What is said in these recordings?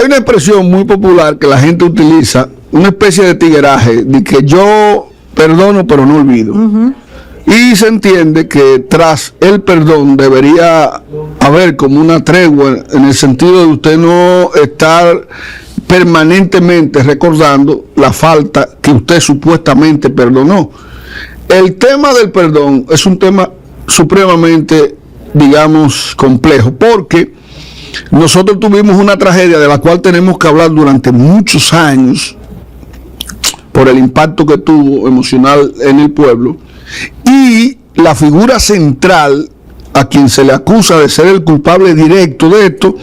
Hay una expresión muy popular que la gente utiliza, una especie de tigueraje, de que yo perdono pero no olvido. Y se entiende que tras el perdón debería haber como una tregua, en el sentido de usted no estar permanentemente recordando la falta que usted supuestamente perdonó. El tema del perdón es un tema supremamente, digamos, complejo, porque nosotros tuvimos una tragedia de la cual tenemos que hablar durante muchos años por el impacto que tuvo emocional en el pueblo, y la figura central a quien se le acusa de ser el culpable directo de esto,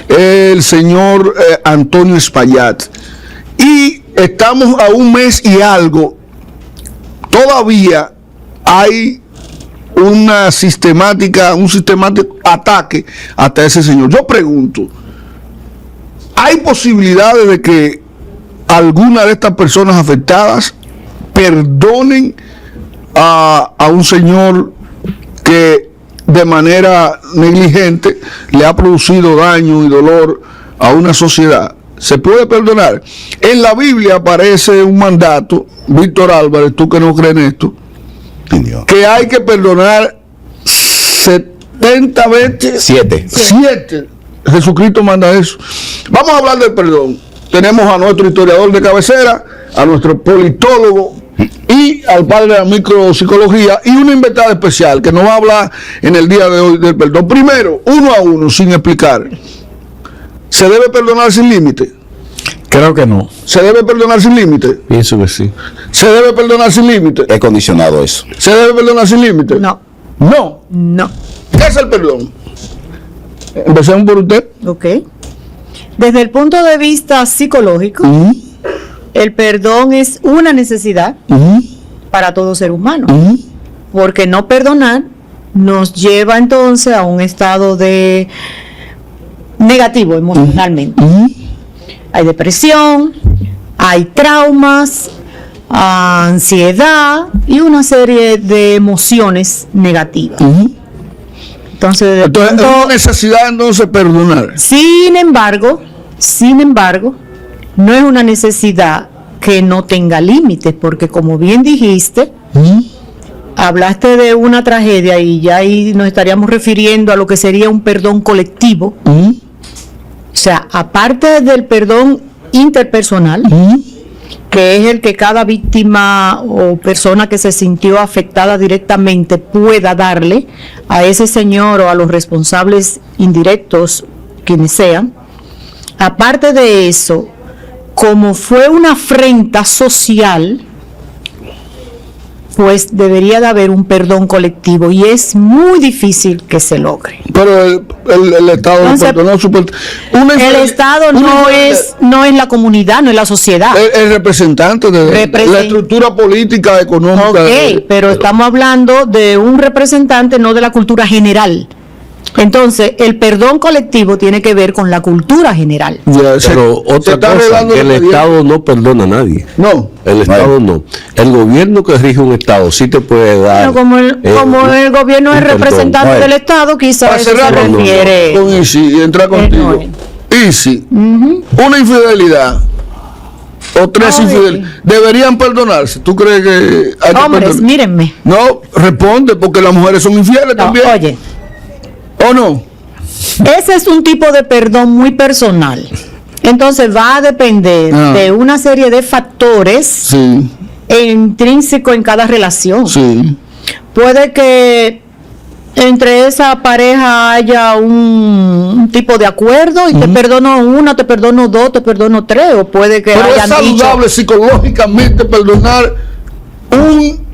el señor Antonio Espaillat. Y estamos a un mes y algo, todavía hay un sistemático ataque hasta ese señor. Yo pregunto, ¿hay posibilidades de que alguna de estas personas afectadas perdonen a un señor que de manera negligente le ha producido daño y dolor a una sociedad? ¿Se puede perdonar? En la Biblia aparece un mandato, Víctor Álvarez, tú que no crees en esto, que hay que perdonar 70 veces. 7. Jesucristo manda eso. Vamos a hablar del perdón. Tenemos a nuestro historiador de cabecera, a nuestro politólogo y al padre de la micropsicología, y una invitada especial que nos va a hablar en el día de hoy del perdón. Primero, uno a uno, sin explicar. ¿Se debe perdonar sin límite? Creo que no. ¿Se debe perdonar sin límite? Pienso que sí. ¿Se debe perdonar sin límite? He condicionado eso. ¿Se debe perdonar sin límite? No. No. No. ¿Qué es el perdón? Empecemos por usted. Ok. Desde el punto de vista psicológico, el perdón es una necesidad para todo ser humano. Porque no perdonar nos lleva entonces a un estado de negativo emocionalmente. Hay depresión, hay traumas, ansiedad y una serie de emociones negativas. Entonces es una necesidad entonces perdonar. Sin embargo, no es una necesidad que no tenga límites, porque como bien dijiste, hablaste de una tragedia y ya ahí nos estaríamos refiriendo a lo que sería un perdón colectivo. O sea, aparte del perdón interpersonal, que es el que cada víctima o persona que se sintió afectada directamente pueda darle a ese señor o a los responsables indirectos, quienes sean. Aparte de eso, como fue una afrenta social, pues debería de haber un perdón colectivo, y es muy difícil que se logre. Pero el Estado el Estado no es la comunidad, no es la sociedad. El representante de la estructura política, económica. Ok, pero estamos hablando de un representante, no de la cultura general. Entonces, el perdón colectivo tiene que ver con la cultura general. Pero otra cosa, que el Estado no perdona a nadie. No. El Estado no. El gobierno que rige un Estado sí te puede dar. Como el gobierno es representante del Estado, quizás eso se refiere. Con Isi, entrar contigo. Isi, una infidelidad o tres infidelidades, ¿deberían perdonarse? ¿Tú crees que hay que hombres, mírenme. No, responde, porque las mujeres son infieles también. Oye. ¿O no? Ese es un tipo de perdón muy personal. Entonces va a depender de una serie de factores intrínsecos en cada relación. Puede que entre esa pareja haya un tipo de acuerdo y te perdono una, te perdono dos, te perdono tres, o puede que pero es saludable psicológicamente perdonar un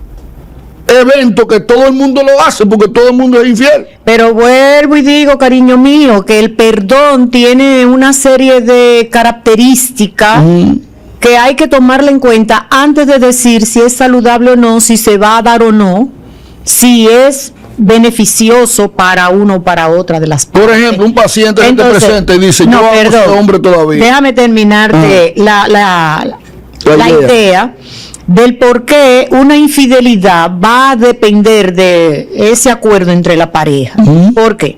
evento que todo el mundo lo hace, porque todo el mundo es infiel. Pero vuelvo y digo, cariño mío, que el perdón tiene una serie de características que hay que tomarla en cuenta antes de decir si es saludable o no, si se va a dar o no, si es beneficioso para uno o para otra de las partes. Por ejemplo, un paciente que te presenta y dice, yo amo a ese hombre todavía. Déjame terminarte la idea del por qué una infidelidad va a depender de ese acuerdo entre la pareja. ¿Por qué?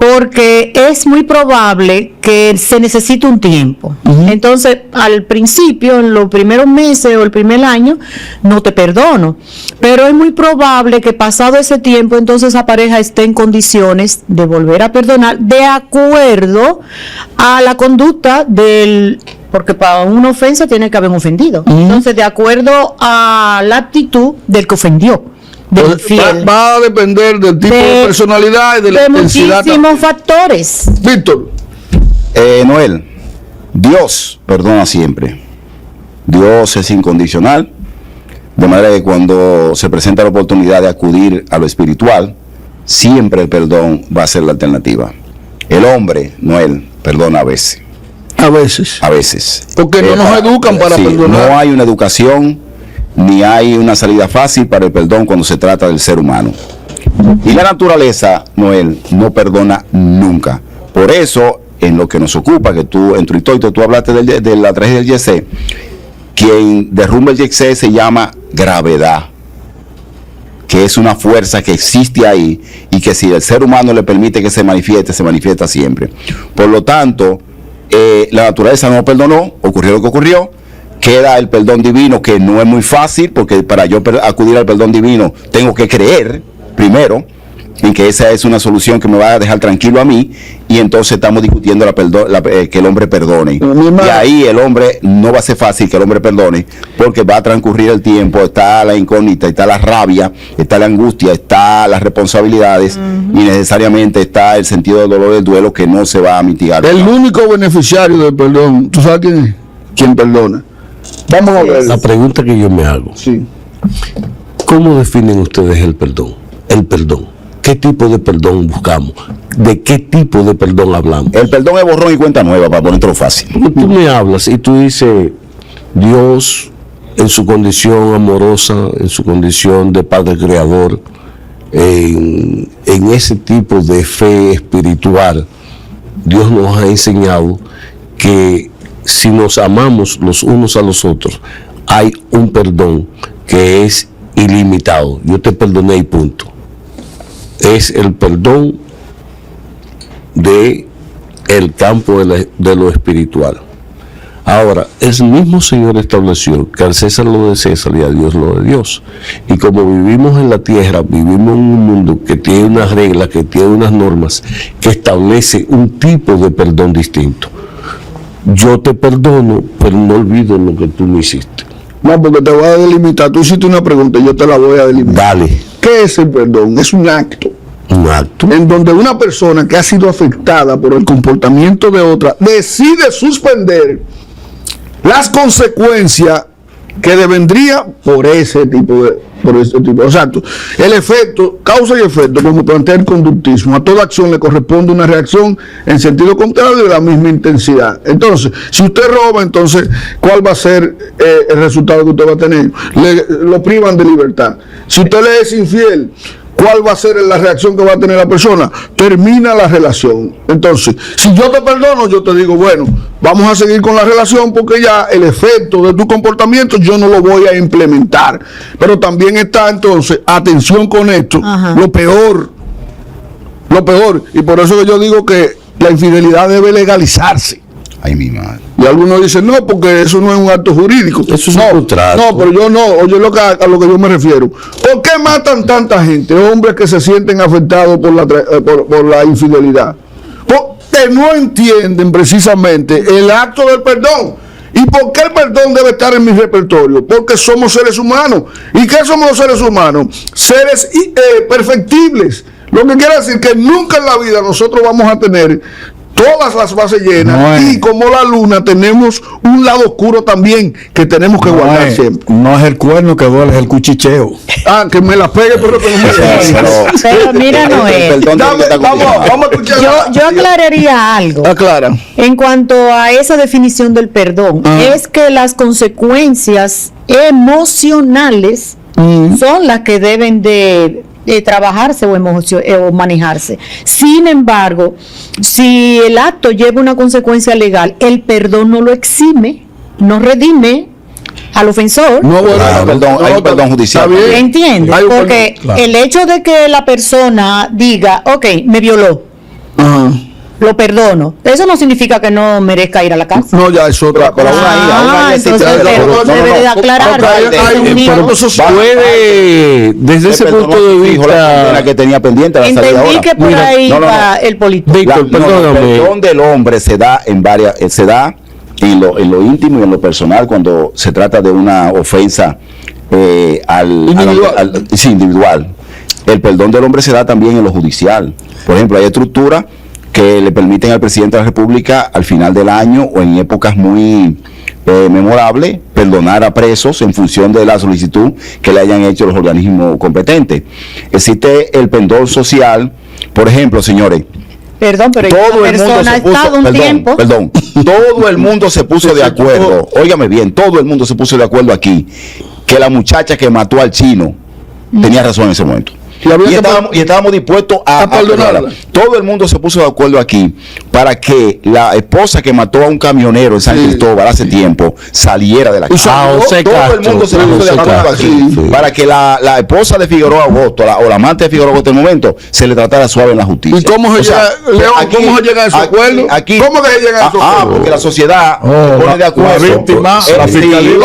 porque es muy probable que se necesite un tiempo. Entonces, al principio, en los primeros meses o el primer año, no te perdono. Pero es muy probable que pasado ese tiempo, entonces esa pareja esté en condiciones de volver a perdonar de acuerdo a la conducta porque para una ofensa tiene que haber un ofendido. Entonces, de acuerdo a la actitud del que ofendió. Va a depender del tipo de personalidad y de la intensidad. Muchísimos factores. Víctor. Noel, Dios perdona siempre. Dios es incondicional, de manera que cuando se presenta la oportunidad de acudir a lo espiritual, siempre el perdón va a ser la alternativa. El hombre, Noel, perdona a veces. A veces. A veces. Porque no nos educan para perdonar. No hay una educación ni hay una salida fácil para el perdón cuando se trata del ser humano. Y la naturaleza, Noel, no perdona nunca. Por eso, en lo que nos ocupa, que tú, en tu historia, tú hablaste de la tragedia del Yesé, quien derrumba el Yesé se llama gravedad, que es una fuerza que existe ahí y que si el ser humano le permite que se manifiesta siempre. Por lo tanto, la naturaleza no perdonó, ocurrió lo que ocurrió. Queda el perdón divino, que no es muy fácil, porque para yo acudir al perdón divino tengo que creer primero en que esa es una solución que me va a dejar tranquilo a mí, y entonces estamos discutiendo que el hombre perdone. Y ahí el hombre no va a ser fácil que el hombre perdone, porque va a transcurrir el tiempo, está la incógnita, está la rabia, está la angustia, está las responsabilidades, y necesariamente está el sentido del dolor del duelo que no se va a mitigar. El único beneficiario del perdón, ¿tú sabes quién es? Quien perdona. Vamos a ver. La pregunta que yo me hago. Sí. ¿Cómo definen ustedes el perdón? El perdón. ¿Qué tipo de perdón buscamos? ¿De qué tipo de perdón hablamos? El perdón es borrón y cuenta nueva, para ponértelo fácil. Tú me hablas y tú dices, Dios en su condición amorosa, en su condición de Padre Creador, en ese tipo de fe espiritual, Dios nos ha enseñado que si nos amamos los unos a los otros, hay un perdón que es ilimitado. Yo te perdoné y punto. Es el perdón de el campo de lo espiritual. Ahora, el mismo Señor estableció que al César lo de César y a Dios lo de Dios. Y como vivimos en la tierra, vivimos en un mundo que tiene unas reglas, que tiene unas normas, que establece un tipo de perdón distinto. Yo te perdono, pero no olvido lo que tú me hiciste. No, porque te voy a delimitar. Tú hiciste una pregunta y yo te la voy a delimitar. Dale. ¿Qué es el perdón? Es un acto. Un acto. En donde una persona que ha sido afectada por el comportamiento de otra decide suspender las consecuencias que devendría por ese tipo. O sea, el efecto, causa y efecto, como plantea el conductismo, a toda acción le corresponde una reacción en sentido contrario de la misma intensidad. Entonces, si usted roba, entonces, ¿cuál va a ser el resultado que usted va a tener? Lo privan de libertad. Si usted le es infiel, ¿cuál va a ser la reacción que va a tener la persona? Termina la relación. Entonces, si yo te perdono, yo te digo, bueno, vamos a seguir con la relación porque ya el efecto de tu comportamiento yo no lo voy a implementar. Pero también está entonces, atención con esto, lo peor. Y por eso que yo digo que la infidelidad debe legalizarse. Ay, mi madre. Y algunos dicen, no, porque eso no es un acto jurídico. Eso es un contrato. No, pero yo no, oye a lo que yo me refiero. ¿Por qué matan tanta gente, hombres que se sienten afectados por la infidelidad? Porque no entienden precisamente el acto del perdón. ¿Y por qué el perdón debe estar en mi repertorio? Porque somos seres humanos. ¿Y qué somos los seres humanos? Seres perfectibles. Lo que quiere decir que nunca en la vida nosotros vamos a tener todas las bases llenas, y como la luna tenemos un lado oscuro también que tenemos que guardar siempre. No es el cuerno que duele, es el cuchicheo. Que me la pegue, pero que no me la Pero mira, Noel, vamos a escuchar. yo aclararía algo. Aclara. En cuanto a esa definición del perdón, es que las consecuencias emocionales son las que deben de trabajarse o manejarse. Sin embargo, si el acto lleva una consecuencia legal, el perdón no lo exime, no redime al ofensor. Hay un perdón judicial. ¿Entiendes? Porque el hecho de que la persona diga, ok, me violó, Ajá. lo perdono. Eso no significa que no merezca ir a la cárcel. No, ya es otra. Pero aún ahí entonces existe- debe de aclarar. Pero eso puede, desde ese punto de Fijo la condena vista, que tenía pendiente a la salida Entendí ahora. que por Mira, ahí no, no, va no. el político. Víctor, El perdóname. perdón del hombre se da en varias, se da en lo íntimo y en lo personal cuando se trata de una ofensa Individual. sí, individual. El perdón del hombre se da también en lo judicial. Por ejemplo, hay estructuras que le permiten al presidente de la República al final del año o en épocas muy memorables perdonar a presos en función de la solicitud que le hayan hecho los organismos competentes. Existe el perdón social, por ejemplo, señores. Perdón, pero Todo esta el mundo persona ha se puso, estado un tiempo. todo el mundo se puso de acuerdo, óigame bien, todo el mundo se puso de acuerdo aquí, que la muchacha que mató al chino tenía razón en ese momento. Y estábamos dispuestos a perdonarla. Todo el mundo se puso de acuerdo aquí para que la esposa que mató a un camionero en San Cristóbal hace tiempo saliera de la cárcel. José Todo el Castro, mundo se puso de José acuerdo Castro, aquí sí. para que la esposa de Figueroa Agosto o la amante de Figueroa Agosto en el momento se le tratara suave en la justicia. ¿Y cómo se llega, León, cómo se llega a ese acuerdo? ¿Cómo que se llega a ese acuerdo? Porque la sociedad se pone de acuerdo. la víctima, la fiscalía,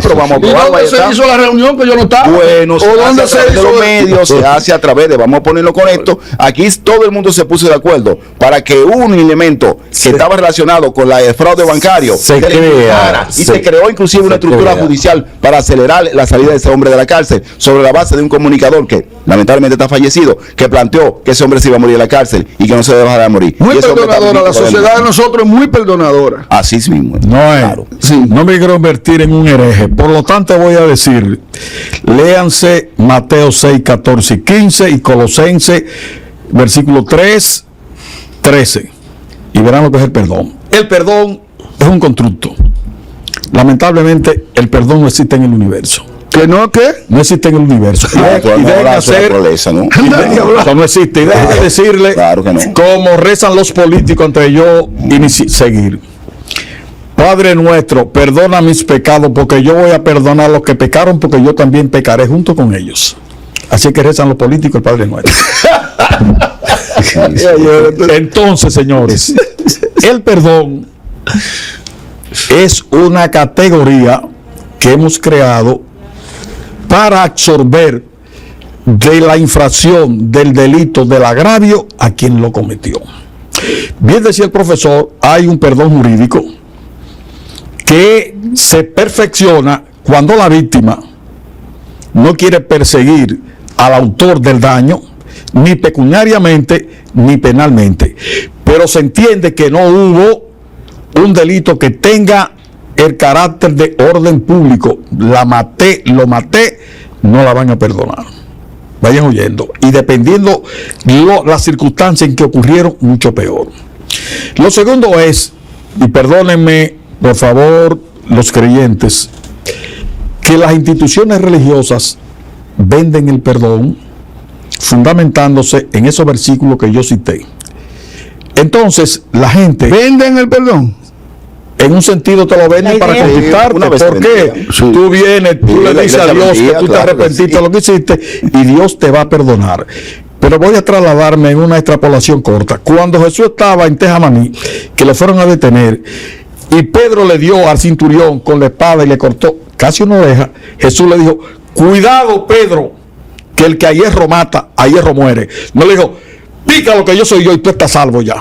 pero vamos a ¿Y probarlo, ahí dónde se está. hizo la reunión que yo no estaba? Bueno, se ¿O hace dónde a se través de hizo los eso? medios, se hace a través de, vamos a ponerlo con esto, aquí todo el mundo se puso de acuerdo para que un elemento que estaba relacionado con el fraude bancario se le crea, imputara, y se creó inclusive una estructura judicial para acelerar la salida de ese hombre de la cárcel sobre la base de un comunicador que lamentablemente está fallecido, que planteó que ese hombre se iba a morir en la cárcel y que no se debe dejar de morir. Muy Y ese hombre perdonadora, la está sociedad de nosotros es muy perdonadora. así mismo. No es. Claro. Sí. No me quiero convertir en un hereje. Por lo tanto, voy a decir: léanse Mateo 6, 14 y 15 y Colosenses, versículo 3, 13. Y verán lo que es el perdón. El perdón es un constructo. Lamentablemente, el perdón no existe en el universo. ¿Que no qué? No existe en el universo. Y Tú dejen no de hablas de la hacer. naturaleza, ¿no? Eso no existe. Y dejen de decirle Claro que no. como rezan los políticos antes de yo seguir. Padre nuestro, perdona mis pecados porque yo voy a perdonar a los que pecaron porque yo también pecaré junto con ellos. Así que rezan los políticos el Padre nuestro. Entonces, señores, el perdón es una categoría que hemos creado para absorber de la infracción, del delito, del agravio a quien lo cometió. Bien decía el profesor, hay un perdón jurídico que se perfecciona cuando la víctima no quiere perseguir al autor del daño, ni pecuniariamente ni penalmente, pero se entiende que no hubo un delito que tenga el carácter de orden público. La maté, lo maté, no la van a perdonar. Vayan oyendo. Y dependiendo las circunstancias en que ocurrieron, mucho peor. Lo segundo es, y perdónenme, por favor, los creyentes, que las instituciones religiosas venden el perdón fundamentándose en esos versículos que yo cité. Entonces, la gente ¿Venden el perdón? en un sentido te lo venden para idea. conquistarte. Una vez ¿Por qué? vendía. Sí. Tú vienes, tú Sí, le la dices a iglesia Dios vendía, que tú te claro que arrepentiste sí. de lo que hiciste y Dios te va a perdonar. Pero voy a trasladarme en una extrapolación corta. Cuando Jesús estaba en Tejamaní, que lo fueron a detener, y Pedro le dio al centurión con la espada y le cortó casi una oreja, Jesús le dijo: cuidado, Pedro, que el que a hierro mata, a hierro muere. No le dijo: pica lo que yo soy yo y tú estás salvo ya.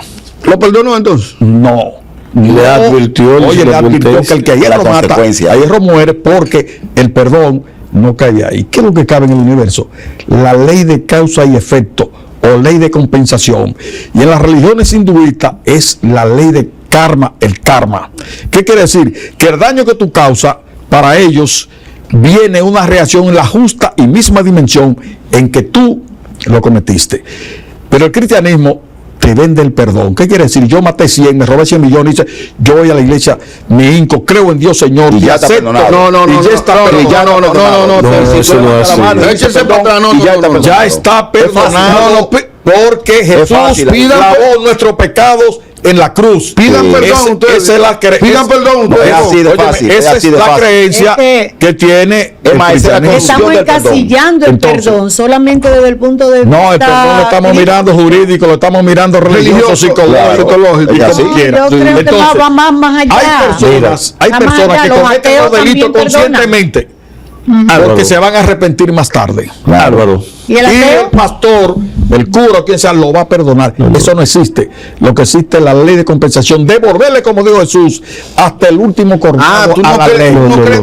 ¿Lo perdonó entonces? No. Le advirtió, Oye, le advirtió que el que a hierro La mata, consecuencia. a hierro muere, porque el perdón no cae ahí. ¿Qué es lo que cabe en el universo? La ley de causa y efecto, o ley de compensación. Y en las religiones hinduistas es la ley de karma, el karma. ¿Qué quiere decir? Que el daño que tú causas, para ellos viene una reacción en la justa y misma dimensión en que tú lo cometiste. Pero el cristianismo te vende el perdón. ¿Qué quiere decir? Yo maté 100, me robé 100 millones, y dice: yo voy a la iglesia, me hinco, creo en Dios, Señor, Y ya está acepto. perdonado. Y ya está perdonado. No, eso no es así. Échese para atrás, y ya está perdonado. Ya está perdonado. No, no, Porque Jesús fácil, lavó nuestros pecados en la cruz. Pidan perdón ustedes. Esa es la Pidan perdón ustedes. es así de Óyeme, fácil, esa es así es de la fácil. creencia Es que tiene Es más, esa es la cristianismo. constitución Estamos del perdón. encasillando el Entonces, perdón solamente desde el punto de vista. No, el perdón lo estamos mirando jurídico, lo estamos mirando religioso, Religioso, psicológico, psicológico. y Es como así. quiera. Yo creo que Entonces, va más allá. hay Va más personas allá, que los cometen los ateos delitos también perdonan. conscientemente Álvaro, porque se van a arrepentir más tarde. Álvaro, ¿Y el Y ateo? el pastor, el cura, quien sea, lo va a perdonar. Eso no existe. Lo que existe es la ley de compensación. Devolverle, como dijo Jesús, hasta el último cornado Tú a no la ley.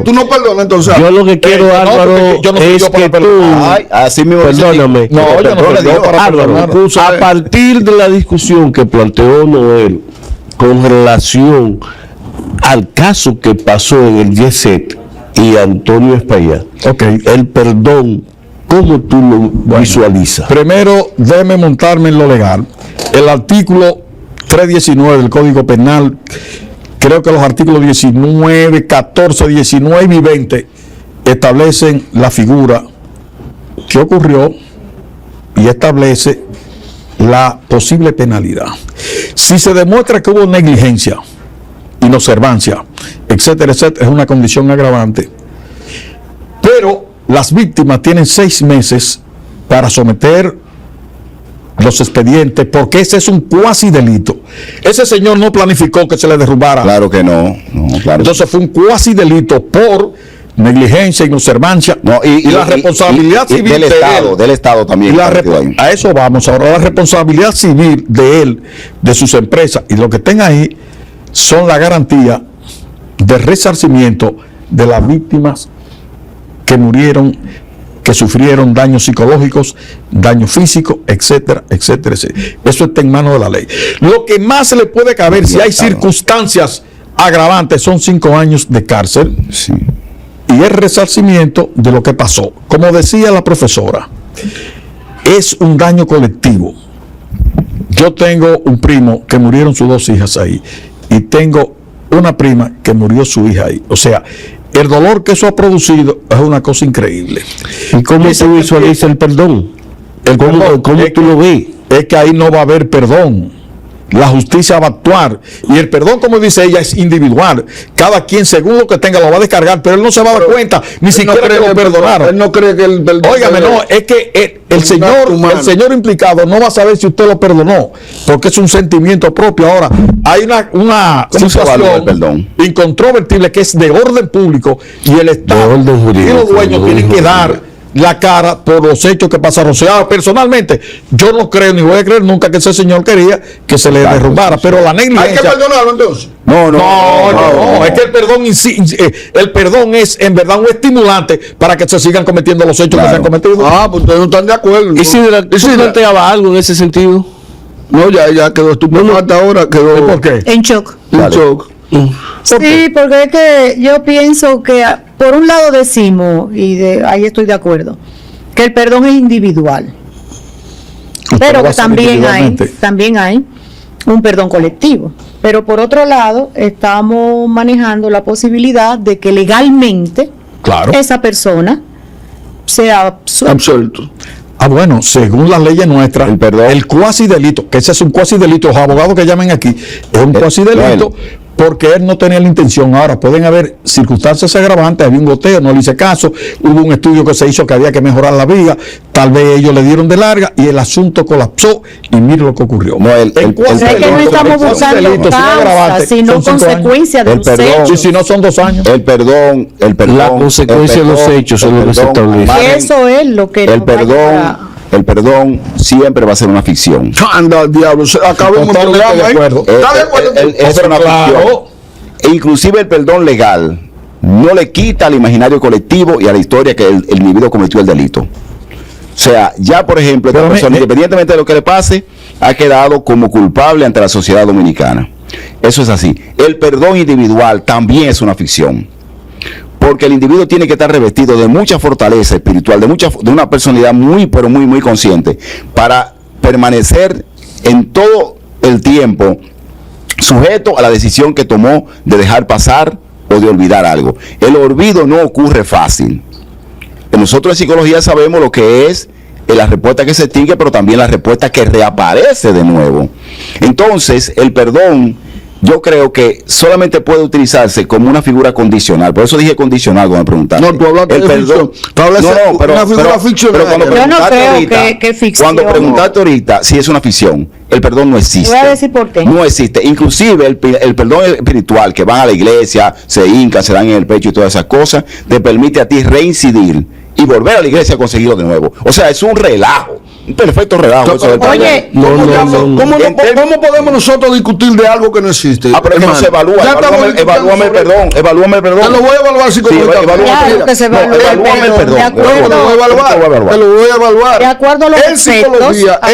tú no perdonas entonces. yo lo que quiero, yo no, Álvaro, porque yo no soy es yo para que tú, perdonar. Ay, así mismo dice perdóname, Dios. No, yo no Perdona soy yo Dios. para Álvaro, perdonar. a partir de la discusión que planteó Noel con relación al caso que pasó en el Yeset y Antonio Espaillat, Ok. el perdón, ¿cómo tú lo visualizas? Primero, déjeme montarme en lo legal. El artículo 319 del Código Penal, creo que los artículos 19, 14, 19 y 20 establecen la figura que ocurrió y establece la posible penalidad. Si se demuestra que hubo negligencia, inobservancia, etcétera, etcétera, es una condición agravante. Pero las víctimas tienen 6 meses para someter los expedientes, porque ese es un cuasi delito. Ese señor no planificó que se le derrumbara. Claro que no. Claro. Entonces fue un cuasi delito por negligencia, inobservancia No, y la responsabilidad civil del de Estado, él. del Estado también. Y la partido ahí. a eso vamos. Ahora la responsabilidad civil de él, de sus empresas y lo que tenga ahí son la garantía de resarcimiento de las víctimas que murieron, que sufrieron daños psicológicos, daños físicos, etcétera, etcétera, etcétera. Eso está en manos de la ley. Lo que más se le puede caber, si hay circunstancias agravantes, son 5 años de cárcel. Sí. Y el resarcimiento de lo que pasó. Como decía la profesora, es un daño colectivo. Yo tengo un primo que murieron sus 2 hijas ahí y tengo una prima que murió su hija ahí. O sea, el dolor que eso ha producido es una cosa increíble. ¿Y cómo se visualiza el perdón? ¿Cómo es tú lo ves? Es que ahí no va a haber perdón. La justicia va a actuar. Y el perdón, como dice ella, es individual. Cada quien, según lo que tenga, lo va a descargar. Pero él no se va a dar cuenta, ni siquiera que lo perdonaron. Él no cree que el perdón. Óigame, no, es que el señor implicado no va a saber si usted lo perdonó, porque es un sentimiento propio. Ahora, hay una ¿Cómo se evalúa el situación perdón? incontrovertible que es de orden público y el Estado De orden jurídico, y los dueños de tienen orden que dar jurídico. la cara por los hechos que pasaron. O sea, personalmente, yo no creo ni voy a creer nunca que ese señor quería que se le derrumbara, pero la Hay que negligencia... perdonarlo entonces. No, es que el perdón el perdón es en verdad un estimulante para que se sigan cometiendo los hechos que se han cometido. Pues ustedes no están de acuerdo. ¿Y si tú planteabas algo en ese sentido? No, ya quedó estupendo hasta ahora, quedó ¿Por qué? En shock. en Dale. shock. Sí, porque es que yo pienso que por un lado decimos, ahí estoy de acuerdo, que el perdón es individual, pero va a que ser también individualmente. hay un perdón colectivo. Pero por otro lado, estamos manejando la posibilidad de que legalmente Claro. esa persona sea absuelta. Absuelto. Ah, bueno, según las leyes nuestras, El perdón. el cuasi delito, que ese es un cuasi delito, los abogados que llamen aquí, es un cuasi delito porque él no tenía la intención. Ahora, pueden haber circunstancias agravantes, había un goteo, no le hice caso, hubo un estudio que se hizo que había que mejorar la viga, tal vez ellos le dieron de larga y el asunto colapsó y mire lo que ocurrió. No, el O sea, que no estamos buscando causas, sino consecuencias de El un perdón. hecho. Y si no son 2 años. El perdón. La consecuencia de los hechos es lo que se establece. Y eso es lo que El nos va a llevar el perdón siempre va a ser una ficción. Anda, diablo. Acabemos el Totalmente programa. de ¿eh? acuerdo. ¿Está de acuerdo? Es una Claro. ficción. E inclusive el perdón legal no le quita al imaginario colectivo y a la historia que el individuo cometió el delito. O sea, ya por ejemplo, esta Pero persona, independientemente de lo que le pase, ha quedado como culpable ante la sociedad dominicana. Eso es así. El perdón individual también es una ficción. Porque el individuo tiene que estar revestido de mucha fortaleza espiritual, de una personalidad muy, pero muy, muy consciente, para permanecer en todo el tiempo sujeto a la decisión que tomó de dejar pasar o de olvidar algo. El olvido no ocurre fácil. Nosotros en psicología sabemos lo que es la respuesta que se extingue, pero también la respuesta que reaparece de nuevo. Entonces, el perdón, yo creo que solamente puede utilizarse como una figura condicional. Por eso dije condicional cuando me preguntaste. No, tú hablaste de ficción. Tú hablaste de una figura ficcional. Pero cuando Yo no preguntaste creo ahorita, que ficción. cuando preguntaste ahorita si es una ficción, el perdón no existe. Voy a decir por qué. No existe. Inclusive el perdón espiritual, que van a la iglesia, se hincan, se dan en el pecho y todas esas cosas, te permite a ti reincidir y volver a la iglesia a conseguirlo de nuevo. O sea, es un relajo. Un perfecto relajo. Eso de Oye, ¿Cómo podemos nosotros discutir de algo que no existe? pero es que no se evalúa. Evalúame el perdón. Evalúame el perdón. Te lo voy a evaluar psicológicamente. Claro que se evalúa el evalúame el perdón. De acuerdo. Te lo voy a evaluar. Te lo voy a evaluar. De acuerdo a los En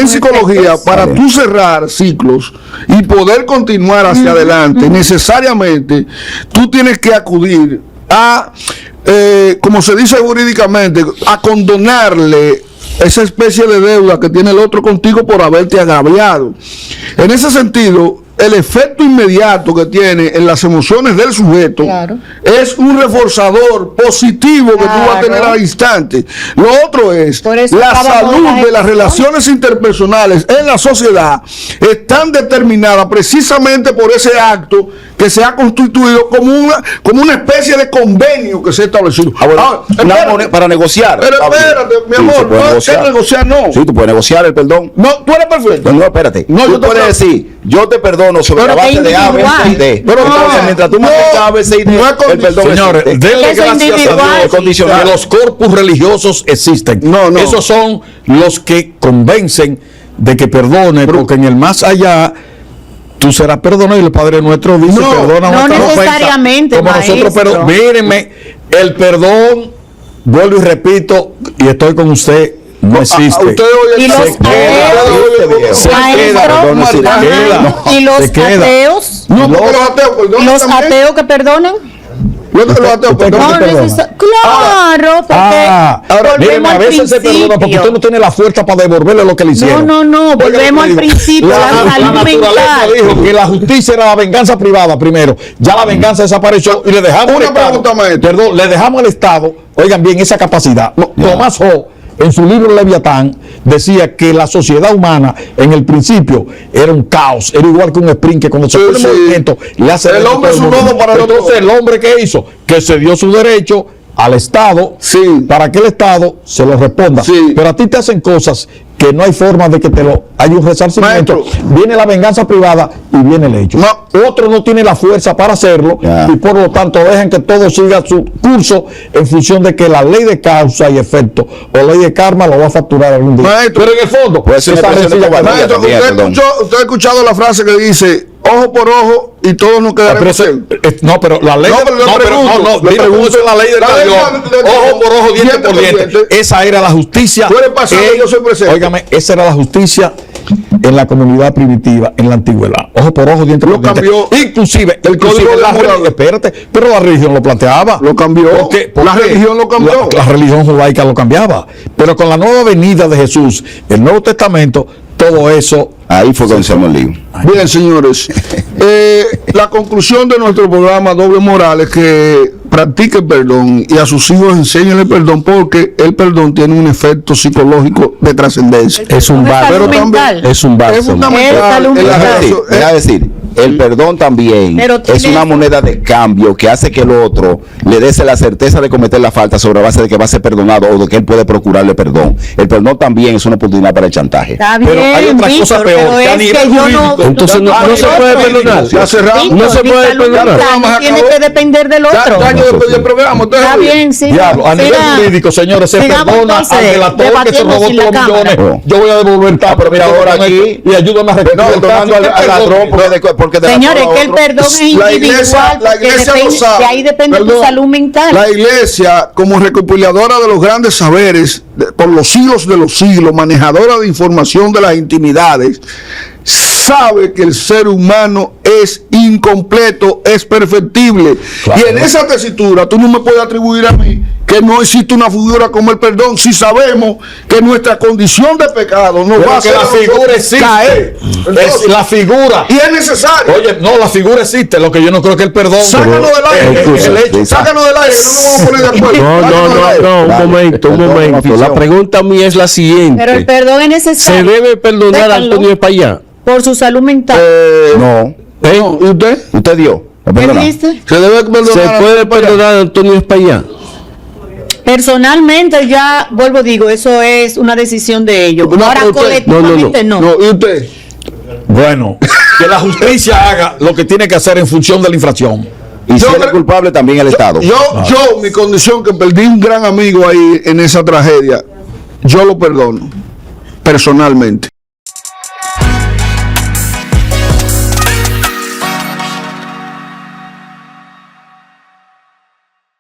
psicología, para tú cerrar ciclos y poder continuar hacia adelante, necesariamente tú tienes que acudir a, como se dice jurídicamente, a condonarle esa especie de deuda que tiene el otro contigo por haberte agraviado. En ese sentido, el efecto inmediato que tiene en las emociones del sujeto es un reforzador positivo que tú vas a tener al instante. Lo otro es la salud de las relaciones interpersonales en la sociedad están determinadas precisamente por ese acto que se ha constituido como una especie de convenio que se ha establecido. Para negociar. Pero espérate, mi amor, no negociar, no. Sí, tú puedes negociar el perdón. No, tú eres perfecto. No, espérate. No, tú puedes decir, yo te perdono sobre la base de A, B, C y D. Pero entonces, mientras tú mantengas A, B, C y D, el perdón Señores, existe. denle gracias a Dios que los corpus religiosos existen. No. Esos son los que convencen de que perdone, porque en el más allá tú serás perdonado, y el Padre Nuestro dice perdona no nuestras necesariamente, ofensas, como nosotros, pero mírenme, el perdón, vuelvo y repito, y estoy con usted, no existe. Y los ateos, los ateos que perdonan. Claro, porque volvemos al a veces se perdona porque usted no tiene la fuerza para devolverle lo que le hicieron. No, volvemos al principio. La naturaleza dijo que la justicia era la venganza privada primero. Ya la venganza desapareció y le dejamos al Estado. Perdón, le dejamos al Estado, oigan bien, esa capacidad. Tomás Hobbes, en su libro Leviatán, decía que la sociedad humana en el principio era un caos, era igual que un sprint que cuando se pone en movimiento le hace el hombre es un nodo para el otro. Entonces el hombre que hizo, que se dio su derecho al Estado, para que el Estado se lo responda. Pero a ti te hacen cosas que no hay forma de que te lo haya un resarcimiento. Viene la venganza privada y viene el hecho. Otro no tiene la fuerza para hacerlo y por lo tanto dejan que todo siga su curso en función de que la ley de causa y efecto o ley de karma lo va a facturar algún día. Pero en el fondo, usted ha escuchado la frase que dice ojo por ojo y todos nos quedaremos ciegos. No, pero la ley le pregunto la ley del Dios. Ojo por ojo, diente por diente. Esa era la justicia. Yo soy presente. Óigame, esa era la justicia en la comunidad primitiva, en la antigüedad. Ojo por ojo, diente por diente. Cambió inclusive el código de la religión. Espérate, pero la religión lo planteaba. Lo cambió. ¿Por la religión lo cambió. La religión judaica lo cambiaba. Pero con la nueva venida de Jesús, el Nuevo Testamento, todo eso. Ahí fue donde se armó el lío. Bien, señores. La conclusión de nuestro programa Doble Moral es que practique el perdón y a sus hijos enseñen el perdón, porque el perdón tiene un efecto psicológico de trascendencia. Es un bálsamo. Es un bálsamo. Es decir, el perdón también es una moneda de cambio que hace que el otro le dé la certeza de cometer la falta sobre la base de que va a ser perdonado o de que él puede procurarle perdón. El perdón también es una oportunidad para el chantaje. Está bien, pero hay otra cosa peor, que a nivel jurídico. Entonces no se puede perdonar. No se puede perdonar. No tiene que depender del otro. Está bien, sí. Diablo, a nivel jurídico, señores, se perdona al delator que se robó todos los millones. Yo voy a devolver pero mira ahora aquí y ayúdame a recuperar perdonando al ladrón porque señores, que el perdón es individual, la iglesia lo sabe. De ahí depende tu salud mental. La iglesia, como recopiladora de los grandes saberes por los siglos de los siglos, manejadora de información de las intimidades, sabe que el ser humano es incompleto, es perfectible. Claro. Y en esa tesitura tú no me puedes atribuir a mí que no existe una figura como el perdón si sabemos que nuestra condición de pecado nos Pero va a que hacer la a nosotros figura existe. caer. Entonces, Es la figura. y es necesario. Oye, no, la figura existe. Lo que yo no creo que el perdón. Sácanos del aire, escucha, el hecho, sácanos del aire, no nos vamos a poner de acuerdo. No, Sácanos del aire. un Dale. momento, un Perdón, momento. La afición. pregunta mía es la siguiente. Pero el perdón es ¿Se necesario. debe perdonar a Déjalo. Antonio Espaillá? Por su salud mental. No. No, ¿y usted? Usted dio. ¿Me ¿Qué perdona? dice? Se debe perdonar. ¿Se puede perdonar a Antonio Espaillá? Personalmente ya, vuelvo digo, eso es una decisión de ellos. No, Ahora pero usted- colectivamente no. No, ¿y usted? Bueno, que la justicia haga lo que tiene que hacer en función de la infracción. Y si Yo él es creo- culpable, también el Estado. Yo, mi condición que perdí un gran amigo ahí en esa tragedia, yo lo perdono, personalmente.